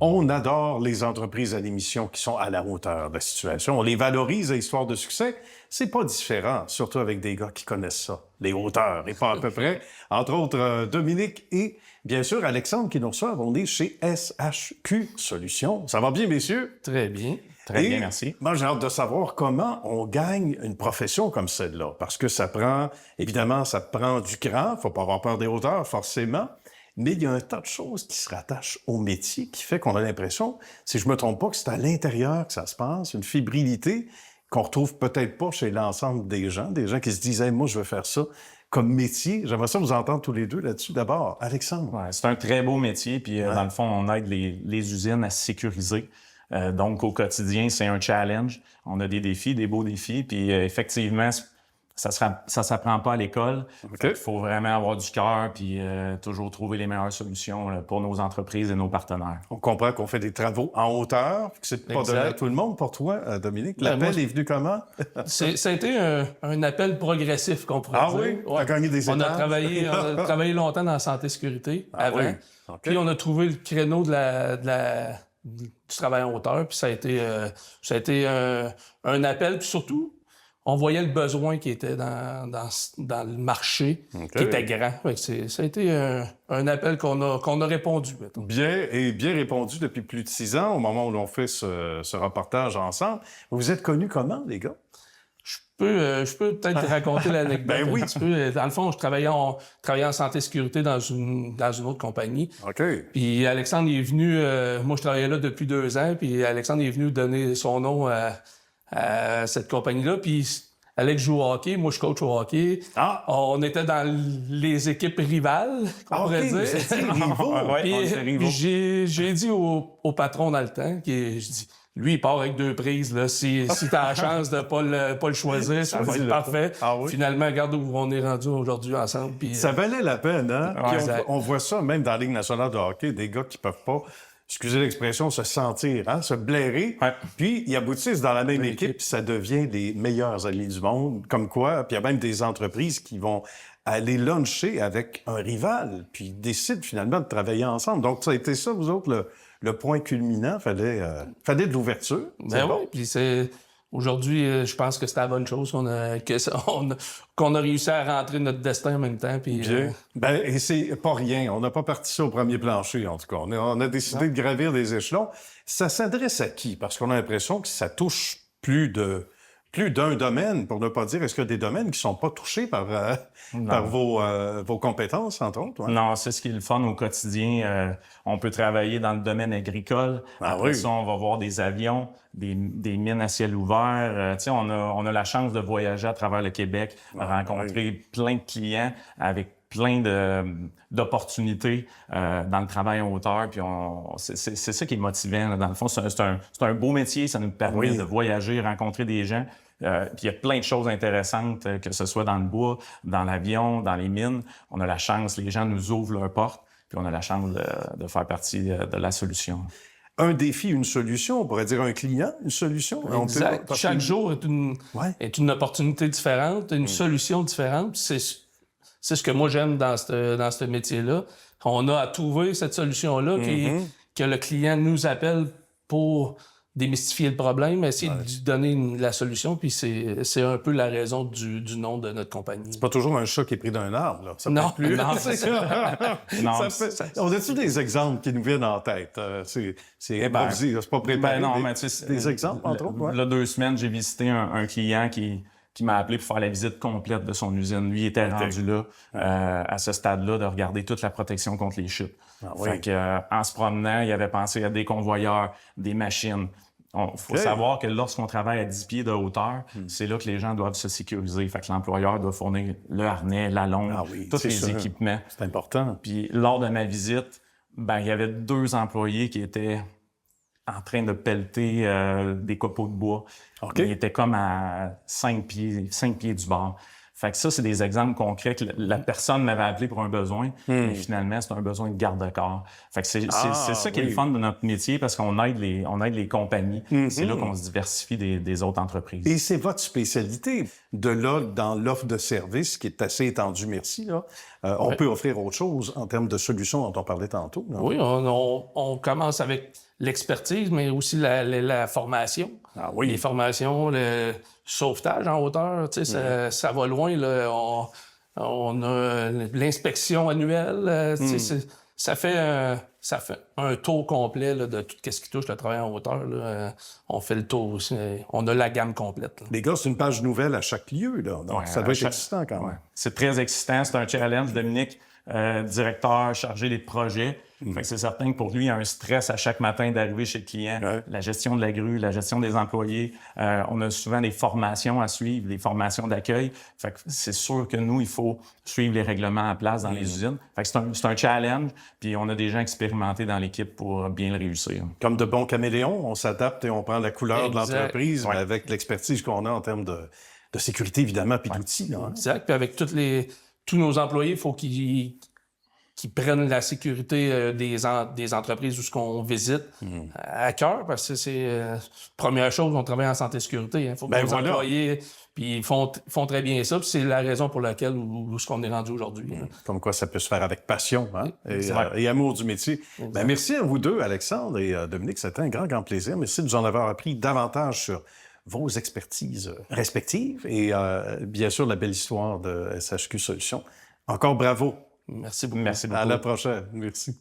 On adore les entreprises à l'émission qui sont à la hauteur de la situation. On les valorise à histoire de succès. C'est pas différent, surtout avec des gars qui connaissent ça, les hauteurs, et pas à peu près. Entre autres, Dominique et, bien sûr, Alexandre qui nous reçoivent. On est chez SHQ Solutions. Ça va bien, messieurs? Très bien. Très bien, merci. Moi, j'ai hâte de savoir comment on gagne une profession comme celle-là. Parce que ça prend, évidemment, ça prend du cran. Faut pas avoir peur des hauteurs, forcément. Mais il y a un tas de choses qui se rattachent au métier qui fait qu'on a l'impression, si je me trompe pas, que c'est à l'intérieur que ça se passe, une fébrilité qu'on retrouve peut-être pas chez l'ensemble des gens qui se disent hey, « moi, je veux faire ça comme métier ». J'aimerais ça vous entendre tous les deux là-dessus. D'abord, Alexandre. Ouais, c'est un très beau métier, puis dans le fond, on aide les usines à se sécuriser. Donc, au quotidien, c'est un challenge. On a des défis, des beaux défis, puis effectivement, ça s'apprend pas à l'école. Okay. Il faut vraiment avoir du cœur puis toujours trouver les meilleures solutions là, pour nos entreprises et nos partenaires. On comprend qu'on fait des travaux en hauteur, que c'est pas donné à tout le monde pour toi, Dominique. L'appel est venu comment? Ça a été un appel progressif, qu'on pourrait dire. Oui? On a gagné des on étages? a travaillé longtemps dans la santé-sécurité avant. Oui? Okay. Puis on a trouvé le créneau du travail en hauteur. Puis ça a été un appel. Puis surtout, on voyait le besoin qui était dans le marché, qui était grand. Ça a été un appel qu'on a répondu. Mettons. Bien répondu depuis plus de 6 ans, au moment où l'on fait ce reportage ensemble. Vous êtes connus comment, les gars? Je peux peut-être raconter l'anecdote Ben oui. un petit peu. Dans le fond, je travaillais en santé-sécurité dans une autre compagnie. OK. Puis Alexandre est venu... moi, je travaillais là depuis 2 ans, puis Alexandre est venu donner son nom à cette compagnie-là. Puis Alex joue au hockey, moi je coach au hockey. Ah! On était dans les équipes rivales, qu'on pourrait dire. Vous étiez rivaux. Puis j'ai dit au patron dans le temps, je dis, lui, il part avec 2 prises. Là. Si t'as la chance de pas le choisir, ça va être parfait. Ah oui? Finalement, regarde où on est rendu aujourd'hui ensemble. Puis, ça valait la peine, hein? Ouais, on voit ça même dans la Ligue nationale de hockey, des gars qui peuvent pas, excusez l'expression, se sentir, hein, se blairer. Ouais. Puis, ils aboutissent dans la même équipe, puis ça devient les meilleurs amis du monde. Comme quoi, puis il y a même des entreprises qui vont aller luncher avec un rival, puis ils décident finalement de travailler ensemble. Donc, ça a été ça, vous autres, le point culminant. Fallait de l'ouverture. Ben bon. oui, puis aujourd'hui, je pense que c'était la bonne chose qu'on a réussi à rentrer notre destin en même temps. Puis, Bien. Et c'est pas rien. On n'a pas parti ça au premier plancher, en tout cas. On a décidé de gravir des échelons. Ça s'adresse à qui? Parce qu'on a l'impression que ça touche plus d'un domaine, pour ne pas dire, est-ce qu'il y a des domaines qui sont pas touchés par vos compétences, entre autres? Ouais? Non, c'est ce qui est le fun au quotidien. On peut travailler dans le domaine agricole. Après ça, on va voir des avions, des mines à ciel ouvert. On a la chance de voyager à travers le Québec, rencontrer plein de clients avec plein d'opportunités dans le travail en hauteur. Puis c'est ça qui est motivant. Là. Dans le fond, c'est un beau métier. Ça nous permet de voyager, rencontrer des gens. Puis il y a plein de choses intéressantes, que ce soit dans le bois, dans l'avion, dans les mines. On a la chance, les gens nous ouvrent leurs portes, puis on a la chance de faire partie de la solution. Un défi, une solution, on pourrait dire un client, une solution. Exact. Chaque jour est une opportunité différente, une solution différente. C'est ce que moi j'aime dans ce métier-là. On a à trouver cette solution-là que le client nous appelle pour démystifier le problème, essayer de donner la solution, puis c'est un peu la raison du nom de notre compagnie. C'est pas toujours un chat qui est pris d'un arbre, là. Ça non, plus. Non, on a-tu des exemples qui nous viennent en tête? C'est improvisé, c'est pas préparé. Des exemples, entre autres? Là, 2 semaines, j'ai visité un client qui m'a appelé pour faire la visite complète de son usine. Lui, il était rendu là, à ce stade-là, de regarder toute la protection contre les chutes. Fait que, en se promenant, il avait pensé à des convoyeurs, des machines. Il faut savoir que lorsqu'on travaille à 10 pieds de hauteur, c'est là que les gens doivent se sécuriser. Fait que l'employeur doit fournir le harnais, la longue, tous les équipements. C'est important. Puis lors de ma visite, il y avait 2 employés qui étaient en train de pelleter des copeaux de bois. Ils étaient comme à 5 pieds du bord. Fait que ça, c'est des exemples concrets que la personne m'avait appelé pour un besoin, mais finalement, c'est un besoin de garde-corps. Fait que c'est ça qui est le fun de notre métier, parce qu'on aide les compagnies. C'est là qu'on se diversifie des autres entreprises. Et c'est votre spécialité. De là, dans l'offre de service, qui est assez étendue, merci, là, on peut offrir autre chose en termes de solutions dont on parlait tantôt. Non? Oui, on commence avec l'expertise, mais aussi la formation. Ah oui. Les formations, le sauvetage en hauteur, tu sais, ça va loin. Là. On a l'inspection annuelle. Tu sais, ça fait un tour complet là, de tout ce qui touche le travail en hauteur. Là. On fait le tour aussi. On a la gamme complète. Là. Les gars, c'est une page nouvelle à chaque lieu. Là. Donc, ça doit être excitant quand même. Ouais. C'est très excitant. C'est un challenge. Dominique, directeur chargé des projets. Fait que c'est certain que pour lui, il y a un stress à chaque matin d'arriver chez le client. Ouais. La gestion de la grue, la gestion des employés. On a souvent des formations à suivre, des formations d'accueil. Fait que c'est sûr que nous, il faut suivre les règlements en place dans les usines. Fait que c'est un challenge. Puis on a des gens expérimentés dans l'équipe pour bien le réussir. Comme de bons caméléons, on s'adapte et on prend la couleur de l'entreprise mais avec l'expertise qu'on a en termes de sécurité, évidemment, puis d'outils. Là, hein? Exact. Puis avec tous nos employés, il faut qu'ils prennent la sécurité des entreprises où ce qu'on visite à cœur, parce que c'est première chose, on travaille en santé et sécurité. Il faut que nos employés puis ils font très bien ça, puis c'est la raison pour laquelle où ce qu'on est rendu aujourd'hui. Comme quoi ça peut se faire avec passion hein? Et amour du métier. Ben, merci à vous deux, Alexandre et Dominique. C'était un grand plaisir. Merci de nous en avoir appris davantage sur vos expertises respectives et bien sûr la belle histoire de SHQ Solutions. Encore bravo. Merci beaucoup. Merci beaucoup. À la prochaine. Merci.